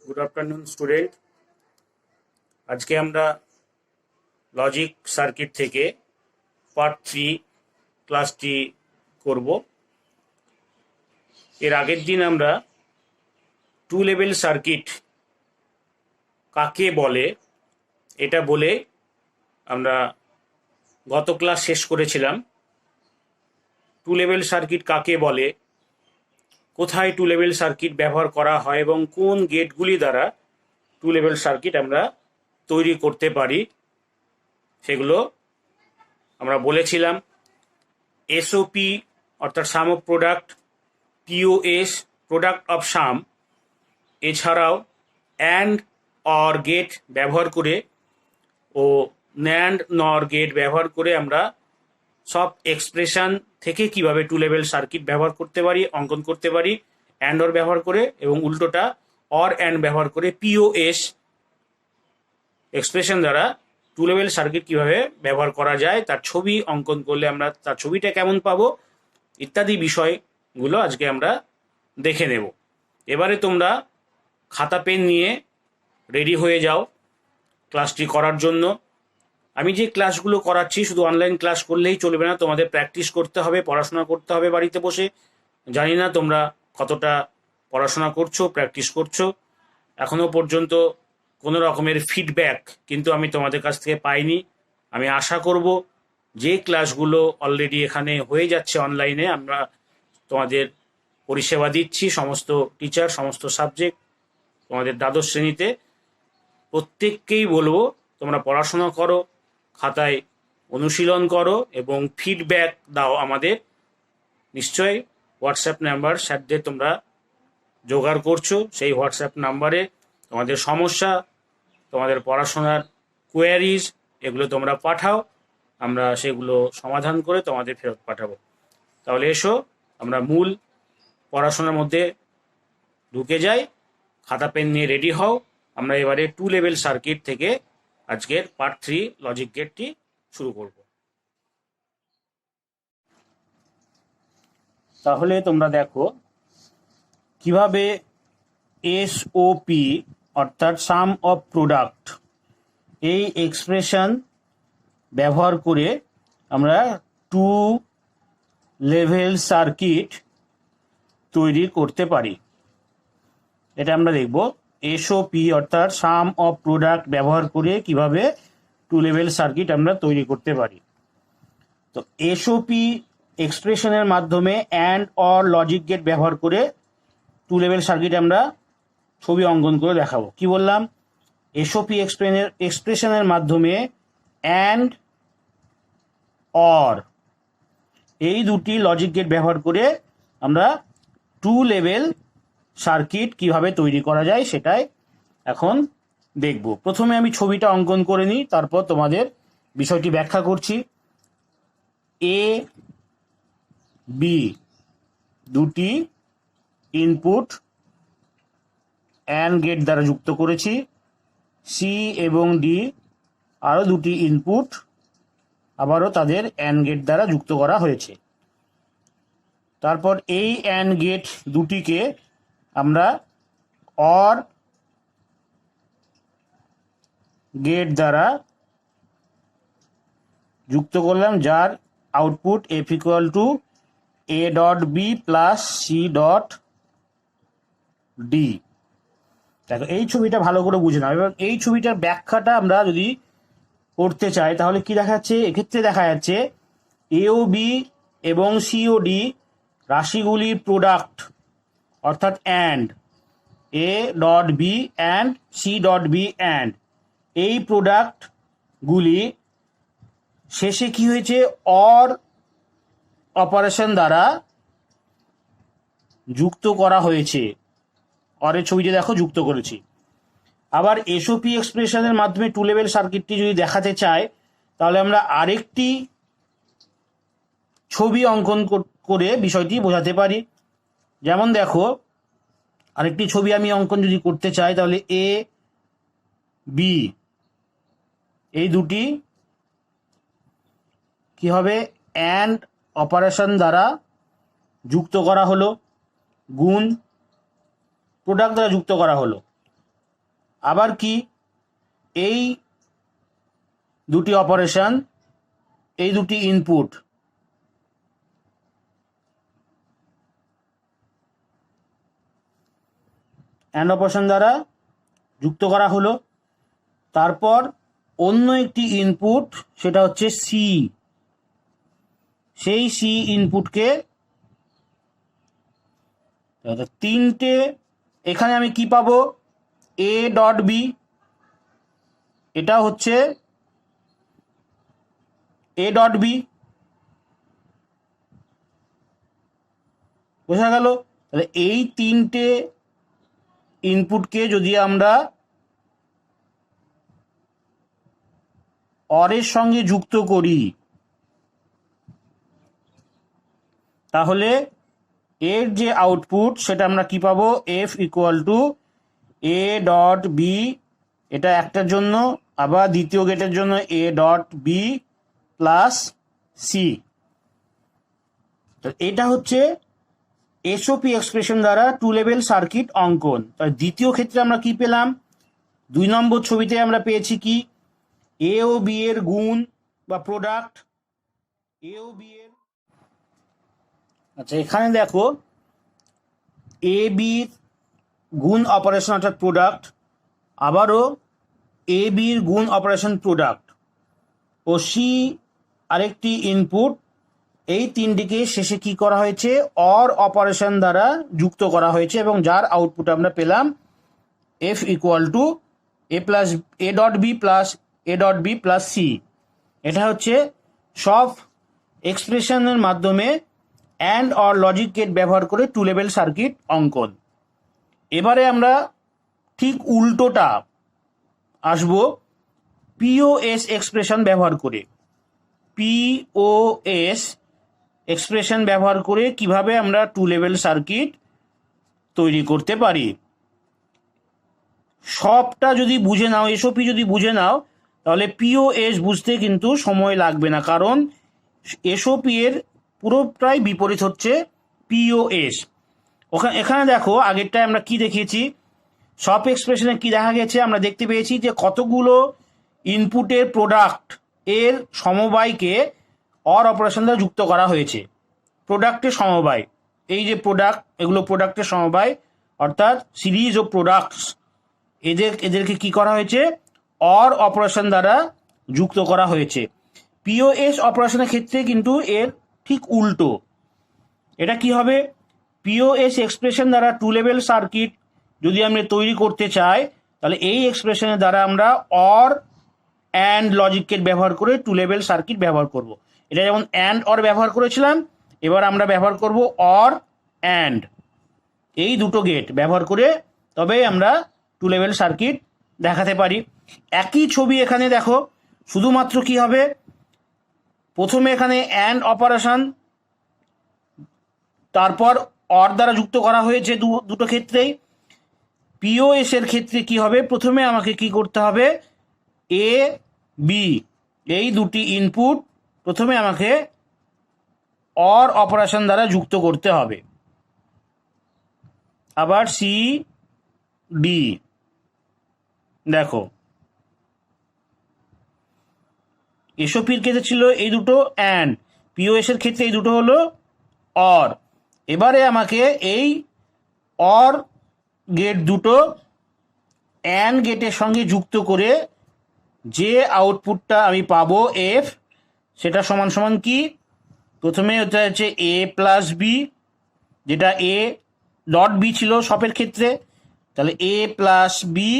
Good afternoon student. আজকে আমরা logic circuit থেকে পার্ট 3 ক্লাসটি করব। এর আগের দিন আমরা টু লেভেল সার্কিট কাকে বলে এটা বলে আমরা গত ক্লাস শেষ করেছিলাম। টু লেভেল সার্কিট কাকে বলে, কোথায় টু লেভেল সার্কিট ব্যবহার করা হয় এবং কোন গেটগুলি দ্বারা টু লেভেল সার্কিট আমরা তৈরি করতে পারি সেগুলো আমরা বলেছিলাম। এসওপি অর্থাৎ sum of product, POS product of sum, এছাড়াও অ্যান্ড অর গেট ব্যবহার করে ও ন্যান্ড নর গেট ব্যবহার করে আমরা সব এক্সপ্রেশন থেকে কিভাবে টু লেভেল সার্কিট ব্যবহার করতে পারি, অঙ্কন করতে পারি অ্যান্ড অর ব্যবহার করে, এবং উল্টোটা অর অ্যান্ড ব্যবহার করে পিওএস এক্সপ্রেশন দ্বারা টু লেভেল সার্কিট কিভাবে ব্যবহার করা যায়, তার ছবি অঙ্কন করলে আমরা তার ছবিটা কেমন পাবো ইত্যাদি বিষয়গুলো আজকে আমরা দেখে নেব। এবারে তোমরা খাতা পেন নিয়ে রেডি হয়ে যাও ক্লাসটি করার জন্য। আমি যে ক্লাসগুলো করাচ্ছি শুধু অনলাইন ক্লাস করলেই চলবে না, তোমাদের প্র্যাকটিস করতে হবে, পড়াশোনা করতে হবে বাড়িতে বসে। জানি না তোমরা কতটা পড়াশোনা করছো, প্র্যাকটিস করছো। এখনো পর্যন্ত কোনো রকমের ফিডব্যাক কিন্তু আমি তোমাদের কাছ থেকে পাইনি। আমি আশা করব যে ক্লাসগুলো অলরেডি এখানে হয়ে যাচ্ছে অনলাইনে, আমরা তোমাদের পরিষেবা দিচ্ছি, সমস্ত টিচার, সমস্ত সাবজেক্ট, তোমাদের দ্বাদশ শ্রেণীতে প্রত্যেককেই বলবো তোমরা পড়াশোনা করো, খাতায় অনুশীলন করো এবং ফিডব্যাক দাও আমাদের। নিশ্চয়ই হোয়াটসঅ্যাপ নাম্বার স্যারদের তোমরা জোগাড় করছো, সেই হোয়াটসঅ্যাপ নাম্বারে তোমাদের সমস্যা, তোমাদের পড়াশোনার কোয়ারিজ এগুলো তোমরা পাঠাও, আমরা সেগুলো সমাধান করে তোমাদের ফেরত পাঠাবো। তাহলে এসো আমরা মূল পড়াশোনার মধ্যে ঢুকে যাই। খাতা পেন নিয়ে রেডি হও। আমরা এবারে টু লেভেল সার্কিট থেকে আজকের পার্ট 3 লজিক গেটটি শুরু করব। তাহলে তোমরা দেখো কিভাবে এসওপি অর্থাৎ সাম অফ প্রোডাক্ট এই এক্সপ্রেশন ব্যবহার করে আমরা টু লেভেল সার্কিট তৈরি করতে পারি। এটা আমরা দেখব এসওপি অর্থাৎ সাম অফ প্রোডাক্ট ব্যবহার করে কিভাবে টু লেভেল সার্কিট আমরা তৈরি করতে পারি। তো এসওপি এক্সপ্রেশনের মাধ্যমে অ্যান্ড অর লজিক গেট ব্যবহার করে টু লেভেল সার্কিট আমরা ছবি অঙ্কন করে দেখাবো। কি বললাম? এসওপি এক্সপ্রেশনের মাধ্যমে অ্যান্ড অর এই দুটি লজিক গেট ব্যবহার করে আমরা টু লেভেল সার্কিট কিভাবে তৈরি করা যায় সেটাই এখন দেখব। প্রথমে আমি ছবিটা অঙ্কন করে নিই, তারপর তোমাদের বিষয়টি ব্যাখ্যা করছি। এ বি দুটি ইনপুট অ্যান্ড গেট দ্বারা যুক্ত করেছি। সি এবং ডি আরও দুটি ইনপুট, আবারও তাদের অ্যান্ড গেট দ্বারা যুক্ত করা হয়েছে। তারপর এই অ্যান্ড গেট দুটিকে আমরা অর গেট দ্বারা যুক্ত করলাম, যার output F equal to A dot B plus C dot D. দেখো এই ছবিটা ভালো করে বুঝে নাও। এবার এই ছবিটার ব্যাখ্যাটা আমরা যদি করতে চাই তাহলে কি দেখাচ্ছে? এক্ষেত্রে দেখা যাচ্ছে এ ও বি এবং সি ও ডি রাশিগুলির প্রোডাক্ট অর্থাৎ and A dot B and C dot B and এই প্রোডাক্টগুলি শেষে কি হয়েছে? অর অপারেশন দ্বারা যুক্ত করা হয়েছে। অরের ছবিটি দেখো যুক্ত করেছি। আবার এসওপি এক্সপ্রেশনের মাধ্যমে টু লেভেল সার্কিটটি যদি দেখাতে চাই তাহলে আমরা আরেকটি ছবি অঙ্কন করে বিষয়টি বোঝাতে পারি। যেমন দেখো আরেকটি ছবি আমি অঙ্কন যদি করতে চাই তাহলে এ বি এই দুটি কি হবে? অ্যান্ড অপারেশন দ্বারা যুক্ত করা হলো, গুণ প্রোডাক্ট দ্বারা যুক্ত করা হলো। আবার কি এই দুটি অপারেশন, এই দুটি ইনপুট অ্যান্ড অপারেশন দ্বারা যুক্ত করা হলো। তারপর অন্য একটি ইনপুট, সেটা হচ্ছে সি, সেই সি ইনপুটকে তিনটে, এখানে আমি কি পাবো, এ ডট বি, এটা হচ্ছে এ ডট বি, বোঝা গেল? তাহলে এই তিনটে ইনপুটকে যদি আমরা অরের সঙ্গে যুক্ত করি, তাহলে এর যে আউটপুট সেটা আমরা কি পাবো, F equal to A dot B, এটা একটার জন্য, আবার দ্বিতীয় গেটের জন্য A dot B plus C. তো এটা হচ্ছে এসওপি এক্সপ্রেশন দ্বারা টু লেভেল সার্কিট অঙ্কন। তার দ্বিতীয় ক্ষেত্রে আমরা কি পেলাম, 2 নম্বর ছবিতে আমরা পেয়েছি কি, এ ও বি এর গুণ বা প্রোডাক্ট, এ ও বি এর, আচ্ছা এখানে দেখো এ বির গুণ অপারেশন অর্থাৎ প্রোডাক্ট, আবারও এ বির গুণ অপারেশন প্রোডাক্ট, ও সি আরেকটি ইনপুট, এই তিনটিকে শেষে কি করা হয়েছে, অর অপারেশন দ্বারা যুক্ত করা হয়েছে, এবং যার আউটপুট আমরা পেলাম F equal to A plus A dot B plus A dot B plus C. এটা হচ্ছে সব এক্সপ্রেশনের মাধ্যমে অ্যান্ড অর লজিক গেট ব্যবহার করে টু লেভেল সার্কিট অঙ্কন। এবারে আমরা ঠিক উল্টোটা আসব পিওএস এক্সপ্রেশন ব্যবহার করে। পিওএস এক্সপ্রেশন ব্যবহার করে কিভাবে আমরা টু লেভেল সার্কিট তৈরি করতে পারি। সবটা যদি বুঝে নাও, এসওপি যদি বুঝে নাও, তাহলে পিওএস বুঝতে কিন্তু সময় লাগবে না, কারণ এসওপি এর পুরোটাই বিপরীত হচ্ছে পিওএস। এখানে দেখো আগেরটায় আমরা কি দেখিয়েছি, সব এক্সপ্রেশনে কি দেখা গেছে, আমরা দেখতে পেয়েছি যে কতগুলো ইনপুটের প্রোডাক্ট এর সমবায়কে অর অপারেশন দ্বারা যুক্ত করা হয়েছে। প্রোডাক্টের সমবায়, এই যে প্রোডাক্ট, এগুলো প্রোডাক্টের সমবায়, অর্থাৎ সিরিজ অফ প্রোডাক্টস, এদেরকে কি করা হয়েছে, অর অপারেশন দ্বারা যুক্ত করা হয়েছে। পিওএস অপারেশনের ক্ষেত্রে কিন্তু এর ঠিক উল্টো। এটা কি হবে, পিওএস এক্সপ্রেশন দ্বারা টু লেভেল সার্কিট যদি আমরা তৈরি করতে চাই, তাহলে এই এক্সপ্রেশনের দ্বারা আমরা অর অ্যান্ড লজিক গেট ব্যবহার করে টু লেভেল সার্কিট ব্যবহার করব। এটা যেমন অ্যান্ড অর ব্যবহার করেছিলাম, এবার আমরা ব্যবহার করব অর অ্যান্ড, এই দুটো গেট ব্যবহার করে তবেই আমরা টু লেভেল সার্কিট দেখাতে পারি। একই ছবি এখানে দেখো, শুধুমাত্র কি হবে, প্রথমে এখানে অ্যান্ড অপারেশন, তারপর অর দ্বারা যুক্ত করা হয়েছে দুটো ক্ষেত্রেই। পিওএস এর ক্ষেত্রে কি হবে, প্রথমে আমাকে কি করতে হবে, এ বি এই দুটি ইনপুট প্রথমে আমাকে অর অপারেশন দ্বারা যুক্ত করতে হবে, আবার সি ডি। দেখো এসওপির ক্ষেত্রে ছিল এই দুটো অ্যান্ড, পিওএস এর ক্ষেত্রে এই দুটো হলো অর। এবারে আমাকে এই অর গেট দুটো অ্যান্ড গেটের সঙ্গে যুক্ত করে যে আউটপুটটা আমি পাবো এফ, সেটা সমান সমান কি, প্রথমে হচ্ছে এ প্লাস বি, যেটা এ ডট বি ছিল সবের ক্ষেত্রে, তাহলে A plus B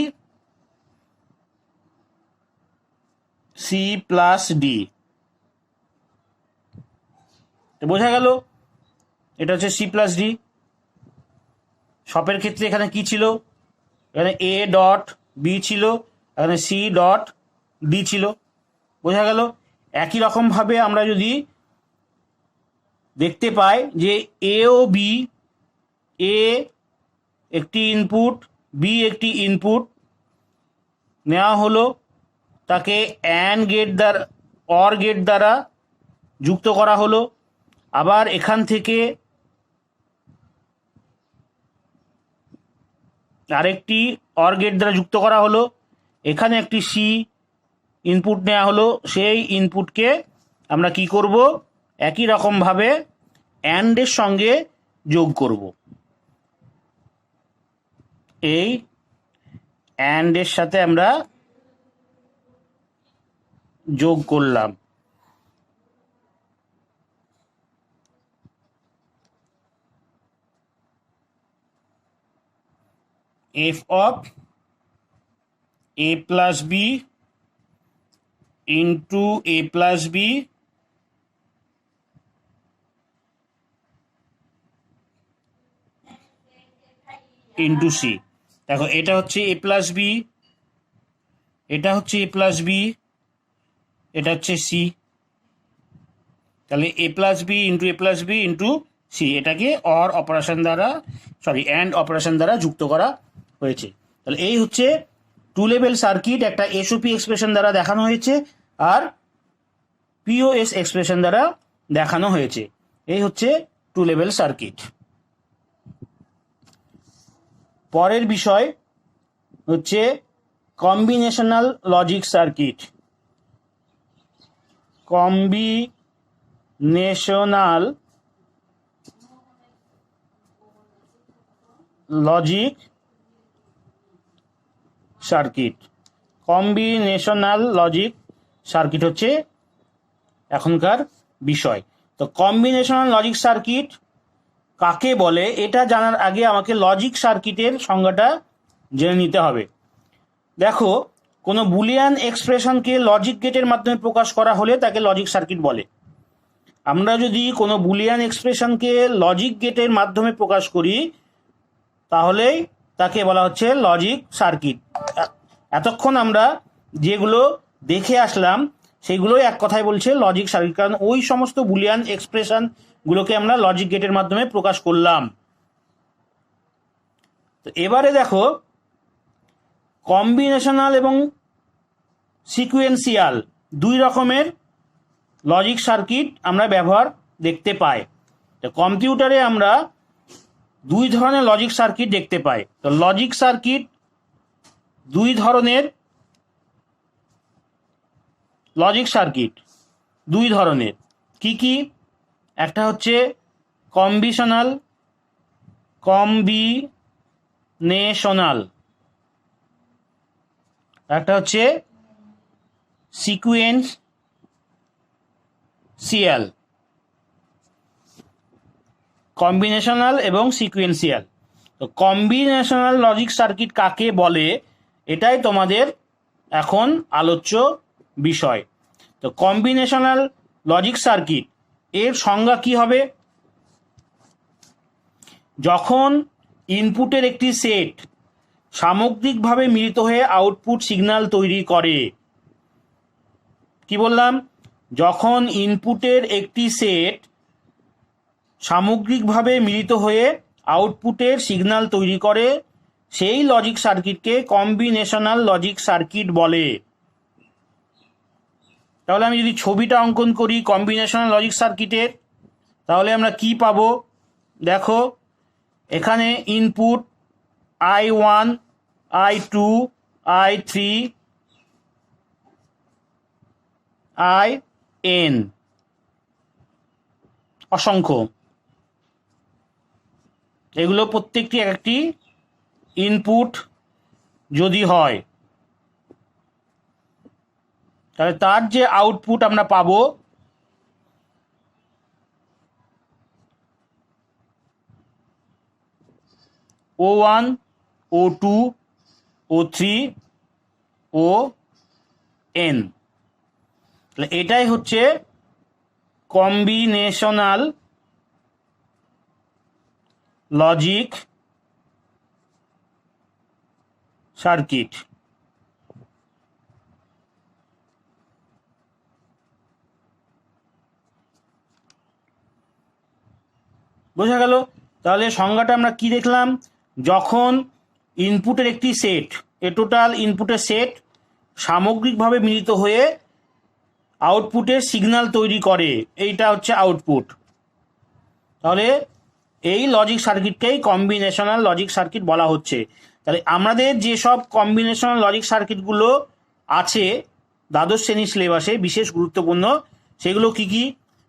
C plus D. বোঝা গেল, এটা হচ্ছে সি প্লাস ডি। সবের ক্ষেত্রে এখানে কি ছিল, এখানে এ ডট বি ছিল, এখানে সি ডট ডি ছিল। বোঝা গেল। একই রকমভাবে আমরা যদি দেখতে পাই যে এ ও বি, এ একটি ইনপুট, বি একটি ইনপুট নেওয়া হলো, তাকে অ্যান্ড গেট দ্বারা অর গেট দ্বারা যুক্ত করা হলো, আবার এখান থেকে আরেকটি অর গেট দ্বারা যুক্ত করা হলো, এখানে একটি সি ইনপুট নেওয়া হলো, সেই ইনপুটকে আমরা কি করব, একই রকমভাবে অ্যান্ডের সঙ্গে যোগ করব। এই অ্যান্ডের সাথে আমরা যোগ করলাম। F of A plus B into A plus B into C. দেখো এটা হচ্ছে এ প্লাস বি, এটা হচ্ছে এ প্লাস বি, এটা হচ্ছে সি। তাহলে A plus B into A plus B into C, এটাকে অর অপারেশন দ্বারা অ্যান্ড অপারেশন দ্বারা যুক্ত করা হয়েছে। তাহলে এই হচ্ছে টু লেভেল সার্কিট, একটা এসওপি এক্সপ্রেশন দ্বারা দেখানো হয়েছে আর পিওএস এক্সপ্রেশন দ্বারা দেখানো হয়েছে। এই হচ্ছে টু লেভেল সার্কিট। পরের বিষয় হচ্ছে combinational logic circuit. Combinational logic circuit. Combinational logic circuit হচ্ছে এখনকার বিষয়। তো কম্বিনেশনাল লজিক সার্কিট কাকে বলে এটা জানার আগে আমাকে লজিক সার্কিটের সংজ্ঞাটা জেনে নিতে হবে। দেখো, কোনো বুলিয়ান এক্সপ্রেশনকে লজিক গেটের মাধ্যমে প্রকাশ করা হলে তাকে লজিক সার্কিট বলে। আমরা যদি কোনো বুলিয়ান এক্সপ্রেশনকে লজিক গেটের মাধ্যমে প্রকাশ করি তাহলেই তাকে বলা হচ্ছে লজিক সার্কিট। এতক্ষণ আমরা যেগুলো দেখে আসলাম সেগুলোই এক কথায় বলছে লজিক সার্কিট, কারণ ওই সমস্ত বুলিয়ান এক্সপ্রেশনগুলোকে আমরা লজিক গেটের মাধ্যমে প্রকাশ করলাম। তো এবারে দেখো, কম্বিনেশনাল এবং সিকুয়েন্সিয়াল দুই রকমের লজিক সার্কিট আমরা ব্যবহার দেখতে পাই। তো কম্পিউটারে আমরা দুই ধরনের লজিক সার্কিট দেখতে পাই। তো লজিক সার্কিট দুই ধরনের, লজিক সার্কিট দুই ধরনের কি কি? একটা হচ্ছে কম্বিনেশনাল, একটা হচ্ছে সিকুয়েন্সিয়াল। কম্বিনেশনাল এবং সিকুয়েন্সিয়াল। তো কম্বিনেশনাল লজিক সার্কিট কাকে বলে এটাই তোমাদের এখন আলোচ্য বিষয়। তো কম্বিনেশনাল লজিক সার্কিট এর সংজ্ঞা কি হবে? যখন ইনপুটের একটি সেট সামগ্রিকভাবে মিলিত হয়ে আউটপুট সিগন্যাল তৈরি করে। কি বললাম? যখন ইনপুটের একটি সেট সামগ্রিকভাবে মিলিত হয়ে আউটপুটের সিগন্যাল তৈরি করে সেই লজিক সার্কিটকে কম্বিনেশনাল লজিক সার্কিট বলে। তাহলে আমি যদি ছবিটা অঙ্কন করি কম্বিনেশনাল লজিক সার্কিটের, তাহলে আমরা কি পাবো? দেখো, এখানে input I1, I2, I3, IN অসংখ্য। এগুলো প্রত্যেকটি একটি ইনপুট যদি হয় তাহলে তার যে আউটপুট আমরা পাবো O1, O2, O3, ON। তাহলে এটাই হচ্ছে কম্বিনেশনাল লজিক সার্কিট। বোঝা গেল? তাহলে সংজ্ঞাটা আমরা কি দেখলাম? যখন ইনপুটের একটি সেট, টোটাল ইনপুটের সেট সামগ্রিকভাবে মিলিত হয়ে আউটপুটের সিগন্যাল তৈরি করে, এইটা হচ্ছে আউটপুট। তাহলে এই লজিক সার্কিটকেই কম্বিনেশনাল লজিক সার্কিট বলা হচ্ছে। তাহলে আমাদের যেসব কম্বিনেশনাল লজিক সার্কিটগুলো আছে দ্বাদশ শ্রেণীর সিলেবাসে বিশেষ গুরুত্বপূর্ণ, সেগুলো কি কি?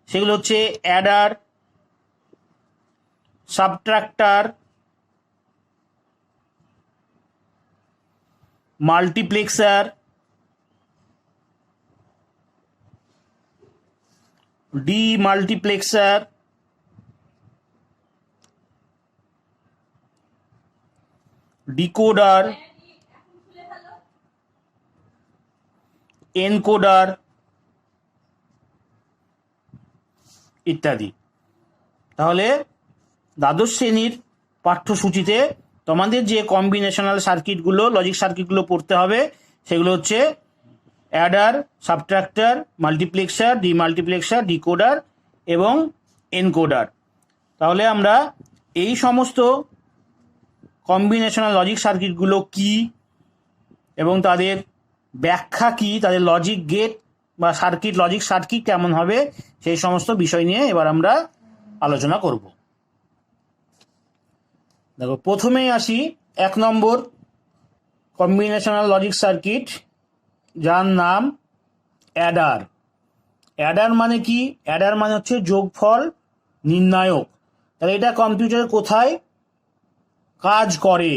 সেগুলো হচ্ছে adder, subtractor, multiplexer, demultiplexer, decoder, encoder ইত্যাদি। তাহলে দ্বাদশ শ্রেণীর পাঠ্যসূচিতে তোমাদের যে কম্বিনেশনাল সার্কিটগুলো লজিক সার্কিটগুলো পড়তে হবে সেগুলো হচ্ছে adder, subtractor, multiplexer, demultiplexer, decoder এবং এনকোডার। তাহলে আমরা এই সমস্ত কম্বিনেশনাল লজিক সার্কিটগুলো কি এবং তাদের ব্যাখ্যা কি, তাদের লজিক গেট বা সার্কিট লজিক সার্কিট কেমন হবে, সেই সমস্ত বিষয় নিয়ে এবার আমরা আলোচনা করব। দেখো, প্রথমেই আসি 1 নম্বর কম্বিনেশনাল লজিক সার্কিট, যার নাম অ্যাডার। অ্যাডার মানে কি? অ্যাডার মানে হচ্ছে যোগফল নির্ণায়ক। তাহলে এটা কম্পিউটারে কোথায় কাজ করে?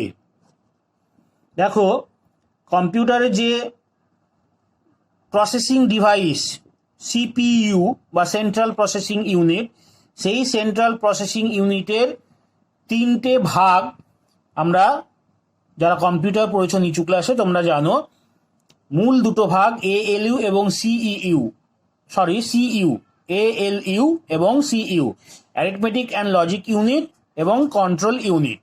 দেখো, কম্পিউটারে যে প্রসেসিং ডিভাইস সিপিইউ বা সেন্ট্রাল প্রসেসিং ইউনিট, সেই সেন্ট্রাল প্রসেসিং ইউনিটের 3টে ভাগ আমরা, যারা কম্পিউটার পড়েছো নিচু ক্লাসে তোমরা জানো, মূল 2টো ভাগ এএলইউ এবং সিইউ, সিইউ, এএলইউ এবং CU, arithmetic and logic unit এবং কন্ট্রোল ইউনিট।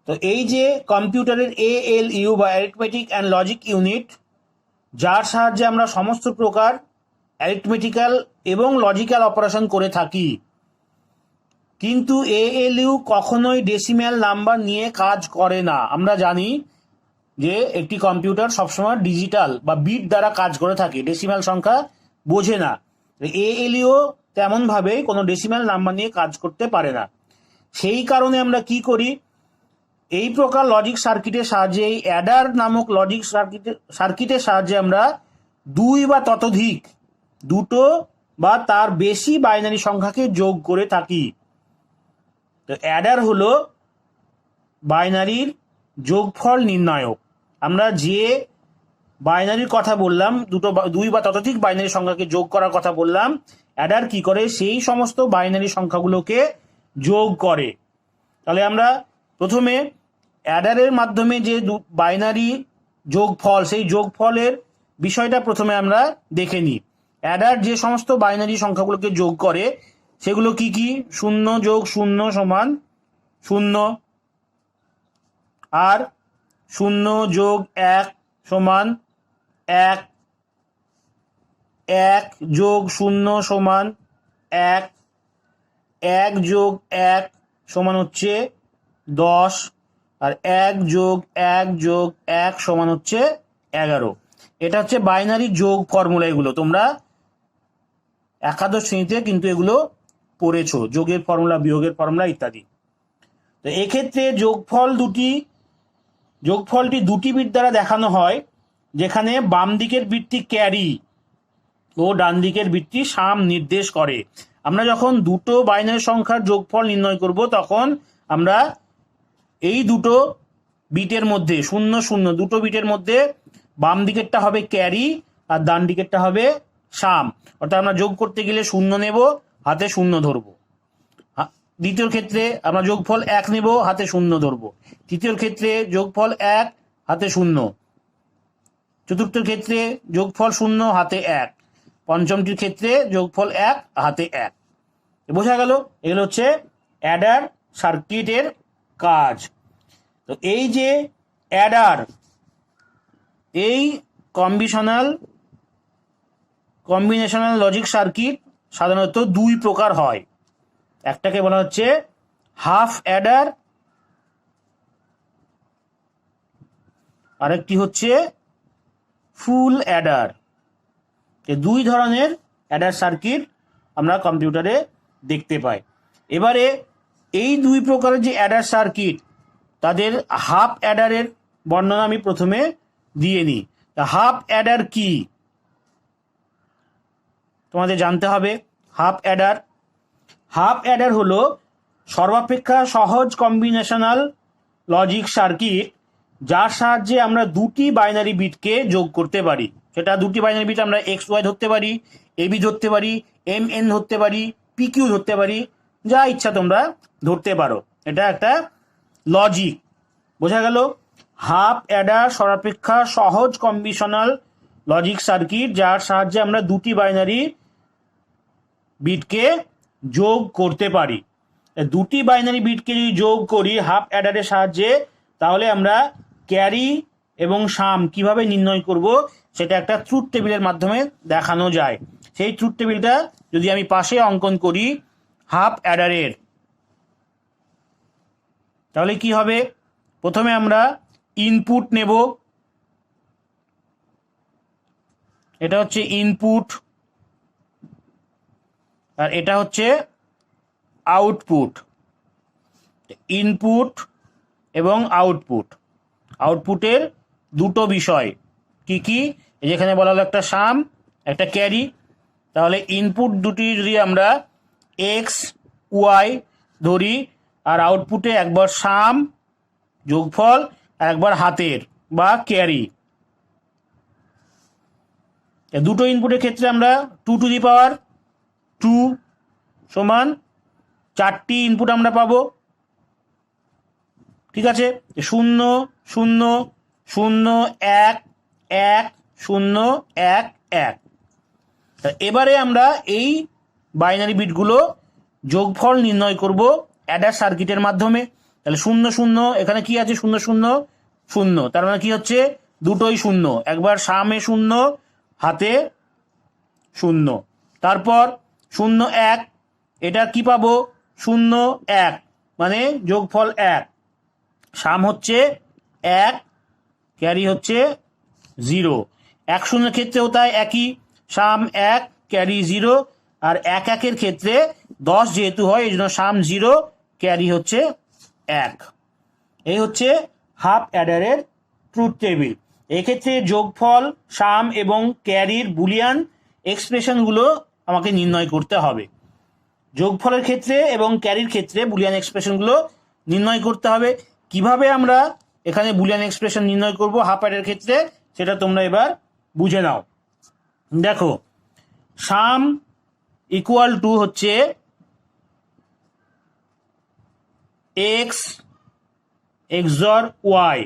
তো এই যে কম্পিউটারের এএলইউ বা অ্যারিথমেটিক অ্যান্ড লজিক ইউনিট, যার সাহায্যে আমরা সমস্ত প্রকার অ্যারিথমেটিক্যাল এবং লজিক্যাল অপারেশন করে থাকি, কিন্তু এএলইউ কখনোই ডেসিমেল নাম্বার নিয়ে কাজ করে না। আমরা জানি যে একটি কম্পিউটার সবসময় ডিজিটাল বা বিট দ্বারা কাজ করে থাকে, ডেসিমেল সংখ্যা বোঝে না। এএলইউ তেমনভাবেই কোনো ডেসিমেল নাম্বার নিয়ে কাজ করতে পারে না। সেই কারণে আমরা কি করি, এই প্রকার লজিক সার্কিটের সাহায্যে, এই অ্যাডার নামক লজিক সার্কিটের সাহায্যে আমরা 2 বা ততোধিক, 2টো বা তার বেশি বাইনারি সংখ্যাকে যোগ করে থাকি। তো অ্যাডার হলো বাইনারির যোগফল নির্ণায়ক। আমরা যে বাইনারির কথা বললাম, 2 বা ততোধিক বাইনারি সংখ্যাকে যোগ করার কথা বললাম, অ্যাডার কি করে? সেই সমস্ত বাইনারি সংখ্যাগুলোকে যোগ করে। তাহলে আমরা প্রথমে অ্যাডারের মাধ্যমে যে বাইনারি যোগফল, সেই যোগফলের বিষয়টা প্রথমে আমরা দেখে নিই। অ্যাডার যে সমস্ত বাইনারি সংখ্যাগুলোকে যোগ করে সেগুলো কি কি? 0 যোগ 0 সমান 0, আর 0 যোগ 1 সমান 1, 1 যোগ 0 সমান 1, 1 যোগ 1 সমান হচ্ছে 10, আর 1 যোগ 1 যোগ 1 সমান হচ্ছে 11। এটা হচ্ছে বাইনারি যোগ ফর্মুলা। এগুলো তোমরা একাদশ শ্রেণীতে কিন্তু এগুলো পড়েছো, যোগের ফর্মুলা, বিয়োগের ফর্মুলা ইত্যাদি। তো এক্ষেত্রে যোগফলটি 2টি বিট দ্বারা দেখানো হয়, যেখানে বাম দিকের বিটটি ক্যারি ও ডান দিকের বিটটি সাম নির্দেশ করে। আমরা যখন 2টো বাইনারি সংখ্যার যোগফল নির্ণয় করব, তখন আমরা এই 2টো বিটের মধ্যে 0 0 2টো বিটের মধ্যে বাম দিকেরটা হবে ক্যারি আর ডান দিকেরটা হবে সাম। অর্থাৎ আমরা যোগ করতে গেলে 0 নেব, হাতে 0 ধরবো। দ্বিতীয় ক্ষেত্রে আমরা যোগফল 1 নেব, হাতে 0 ধরবো। তৃতীয় ক্ষেত্রে যোগফল 1, হাতে 0। চতুর্থ ক্ষেত্রে যোগফল 0, হাতে 1। পঞ্চমটির ক্ষেত্রে যোগফল 1, হাতে 1। বোঝা গেল? এগুলো হচ্ছে অ্যাডার সার্কিটের কাজ। তো এই যে অ্যাডার, এই কম্বিনেশনাল লজিক সার্কিট সাধারণত 2 প্রকার হয়। একটাকে বলা হচ্ছে হাফ অ্যাডার, আরেকটি হচ্ছে ফুল অ্যাডার। 2 ধরনের অ্যাডার সার্কিট আমরা কম্পিউটারে দেখতে পাই। এবারে এই 2 প্রকারের যে অ্যাডার সার্কিট, তাদের হাফ অ্যাডারের বর্ণনা আমি প্রথমে দিয়ে নিই। হাফ অ্যাডার কি তোমাদের জানতে হবে। হাফ অ্যাডার হলো সর্বাপেক্ষা সহজ কম্বিনেশনাল লজিক সার্কিট, যার সাহায্যে আমরা দুটি বাইনারি বিটকে যোগ করতে পারি। সেটা দুটি বাইনারি বিট আমরা এক্স ওয়াই ধরতে পারি, এবি ধরতে পারি, এম এন ধরতে পারি, পিকিউ ধরতে পারি, যা ইচ্ছা তোমরা ধরতে পারো। এটা একটা লজিক, বোঝা গেল। হাফ অ্যাডার সর্বাপেক্ষা সহজ কম্বিনেশনাল লজিক সার্কিট, যার সাহায্যে আমরা দুটি বাইনারি বিটকে যোগ করতে পারি। দুটি বাইনারি বিটকে যদি যোগ করি হাফ অ্যাডারের সাহায্যে, তাহলে আমরা ক্যারি এবং সাম কিভাবে নির্ণয় করব সেটা একটা ট্রুথ টেবিলের মাধ্যমে দেখানো যায়। সেই ট্রুথ টেবিলটা যদি আমি পাশে অঙ্কন করি হাফ অ্যাডারের, তাহলে কি হবে? প্রথমে আমরা ইনপুট নেব, এটা হচ্ছে ইনপুট আর এটা হচ্ছে আউটপুট। ইনপুট এবং আউটপুটের দুটো বিষয় কি কি, যেখানে বলা হলো একটা সাম একটা ক্যারি। তাহলে ইনপুট দুটি যদি আমরা এক্স ওয়াই ধরি, আর আউটপুটে একবার সাম যোগফল আর একবার হাতের বা ক্যারি। দুটো ইনপুটের ক্ষেত্রে আমরা 2 সমান 4টি ইনপুট আমরা পাবো, ঠিক আছে। 0 0 0 1 1 0 1 1। এবারে আমরা এই বাইনারি বিটগুলো যোগফল নির্ণয় করব অ্যাডার সার্কিটের মাধ্যমে। তাহলে 0 0, এখানে কি আছে 0 0 0, তার মানে কি হচ্ছে দুটোই 0, একবার সামে 0 হাতে 0। তারপর 0 1, এটা কি পাবো 0 1, মানে যোগফল 1, সাম হচ্ছে 1, ক্যারি হচ্ছে 0। 1 0 ক্ষেত্রেও তাই একই, সাম 1 ক্যারি 0, আর 1 1 ক্ষেত্রে 10 যেহেতু হয় এই জন্য সাম 0 ক্যারি হচ্ছে 1। এই হচ্ছে হাফ অ্যাডারের ট্রুথ টেবিল। এক্ষেত্রে যোগফল, সাম এবং ক্যারির বুলিয়ান এক্সপ্রেশনগুলো আমাকে নির্ণয় করতে হবে। যোগফলের ক্ষেত্রে এবং ক্যারির ক্ষেত্রে বুলিয়ান এক্সপ্রেশনগুলো নির্ণয় করতে হবে। কিভাবে আমরা এখানে বুলিয়ান এক্সপ্রেশন নির্ণয় করব হাফ অ্যাডারের ক্ষেত্রে, সেটা তোমরা এবার বুঝে নাও। দেখো, সাম ইকুয়াল টু হচ্ছে এক্স এক্সর ওয়াই,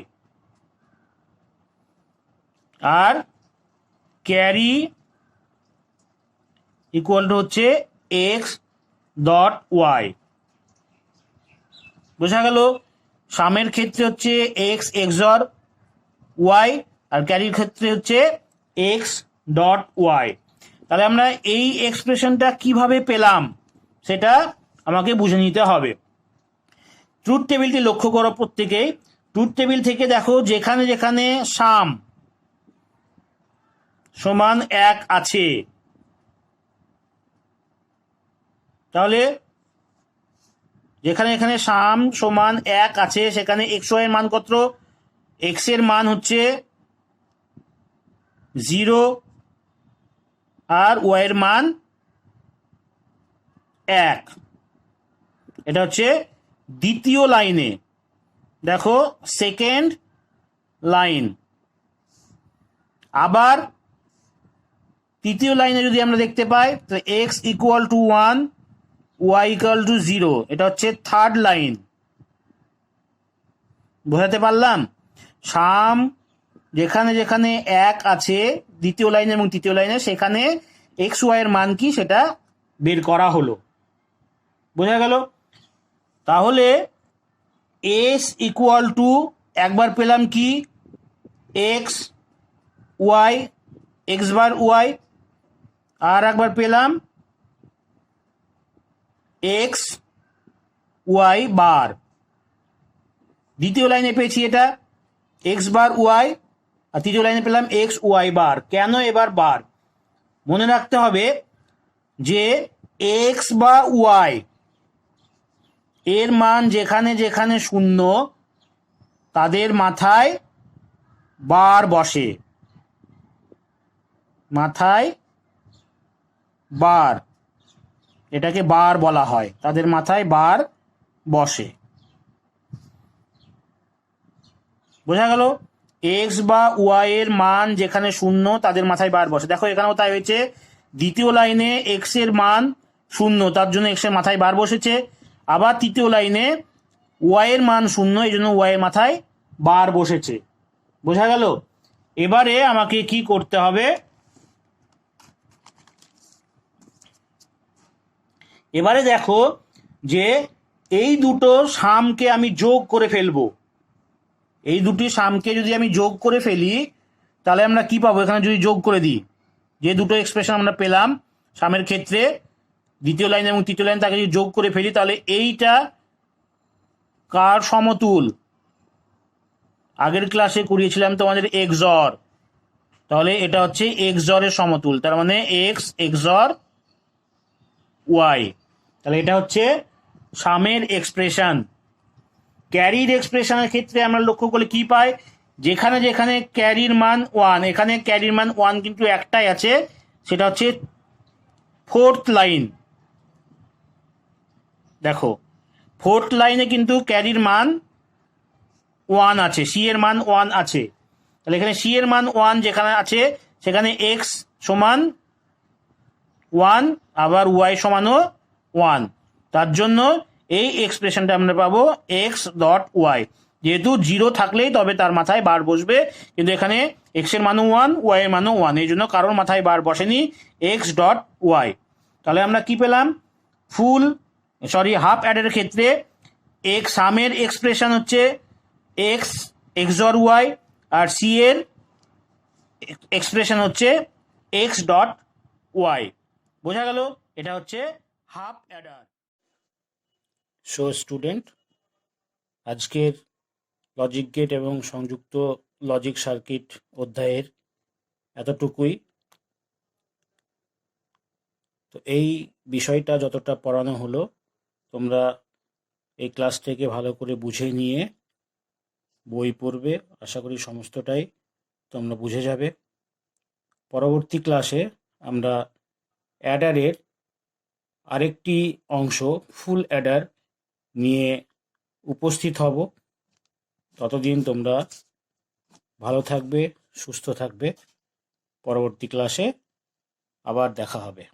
আর ক্যারি ইকুয়াল টু হচ্ছে এক্স ডট ওয়াই। বোঝা গেল? সামের ক্ষেত্রে হচ্ছে এক্স এক্সর ওয়াই, আর ক্যারির ক্ষেত্রে হচ্ছে এক্স ডট ওয়াই। তাহলে আমরা এই এক্সপ্রেশনটা কিভাবে পেলাম সেটা আমাকে বুঝে নিতে হবে। ট্রুথ টেবিলটি লক্ষ্য করো প্রত্যেকেই। ট্রুথ টেবিল থেকে দেখো যেখানে যেখানে সাম সমান 1 আছে, তাহলে যেখানে এখানে সাম সমান 1 আছে সেখানে এক্স ওয়াই এর মান কত? এক্স এর মান হচ্ছে 0 আর ওয়াই এর মান 1। এটা হচ্ছে দ্বিতীয় লাইনে, দেখো সেকেন্ড লাইন। আবার তৃতীয় লাইনে যদি আমরা দেখতে পাই তো X equal to 1 Y equal to 0, এটা হচ্ছে থার্ড লাইন। বোঝাতে পারলাম? সাম যেখানে যেখানে 1 আছে দ্বিতীয় লাইনে এবং তৃতীয় লাইনে, সেখানে এক্স ওয়াই এর মান কি সেটা বের করা হলো। বোঝা গেল? তাহলে এস ইকুয়াল টু একবার পেলাম কি x Y, x bar Y, আর একবার পেলাম এক্স ওয়াই বার। দ্বিতীয় লাইনে পেয়েছি এটা এক্স বার ওয়াই, আর তৃতীয় লাইনে পেলাম এক্স ওয়াই বার। কেন এবার বার? মনে রাখতে হবে যে এক্স বা ওয়াই এর মান যেখানে যেখানে 0 তাদের মাথায় বার বসে। মাথায় বার, এটাকে বার বলা হয়, তাদের মাথায় বার বসে। বোঝা গেল? এক্স বা ওয়াই এর মান যেখানে শূন্য তাদের মাথায় বার বসে। দেখো এখানেও তাই হয়েছে, দ্বিতীয় লাইনে এক্স এর মান শূন্য, তার জন্য এক্স এর মাথায় বার বসেছে। আবার তৃতীয় লাইনে ওয়াই এর মান শূন্য, এই জন্য ওয়াই এর মাথায় বার বসেছে। বোঝা গেল? এবারে আমাকে কি করতে হবে, এবারে দেখো যে এই দুটো সামকে আমি যোগ করে ফেলবো। এই দুটি সামকে যদি আমি যোগ করে ফেলি তাহলে আমরা কি পাবো? এখানে যদি যোগ করে দিই, যে দুটো এক্সপ্রেশন আমরা পেলাম সামের ক্ষেত্রে, দ্বিতীয় লাইন এবং তৃতীয় লাইন, তাকে যদি যোগ করে ফেলি তাহলে এইটা কার সমতুল? আগের ক্লাসে করিয়েছিলাম তোমাদের এক্সর, তাহলে এটা হচ্ছে এক্সরের সমতুল, তার মানে এক্স এক্সর ওয়াই। তাহলে এটা হচ্ছে সামের এক্সপ্রেশন। ক্যারির এক্সপ্রেশনের ক্ষেত্রে আমরা লক্ষ্য করলে কি পাই? যেখানে যেখানে ক্যারির মান ওয়ান, এখানে ক্যারির মান ওয়ান কিন্তু একটাই আছে, সেটা হচ্ছে ফোর্থ লাইন। দেখো ফোর্থ লাইনে কিন্তু ক্যারির মান ওয়ান আছে, সি এর মান ওয়ান আছে। তাহলে এখানে সি এর মান ওয়ান যেখানে আছে সেখানে এক্স সমান ওয়ান, আবার ওয়াই সমানও ওয়ান। তার জন্য এই এক্সপ্রেশনটা আমরা পাবো এক্স ডট ওয়াই। যেহেতু জিরো থাকলেই তবে তার মাথায় বার বসবে, কিন্তু এখানে এক্স এর মানও ওয়ান, ওয়াই এর মানও ওয়ান, এই জন্য কারোর মাথায় বার বসেনি, এক্স ডট ওয়াই। তাহলে আমরা কি পেলাম? হাফ অ্যাডের ক্ষেত্রে এক্স সামের এক্সপ্রেশন হচ্ছে এক্স এক্সর ওয়াই, আর সি এর এক্সপ্রেশন হচ্ছে এক্স ডট ওয়াই। বোঝা গেল? এটা হচ্ছে হাফ অ্যাডার। সো স্টুডেন্ট, আজকের লজিক গেট এবং সংযুক্ত লজিক সার্কিট অধ্যায়ের এতটুকুই। তো এই বিষয়টা যতটা পড়ানো হলো তোমরা এই ক্লাস থেকে ভালো করে বুঝে নিয়ে বই পড়বে, আশা করি সমস্তটাই তোমরা বুঝে যাবে। পরবর্তী ক্লাসে আমরা অ্যাডারের আরেকটি অংশ ফুল অ্যাডার নিয়ে উপস্থিত হব। ততদিন তোমরা ভালো থাকবে, সুস্থ থাকবে। পরবর্তী ক্লাসে আবার দেখা হবে।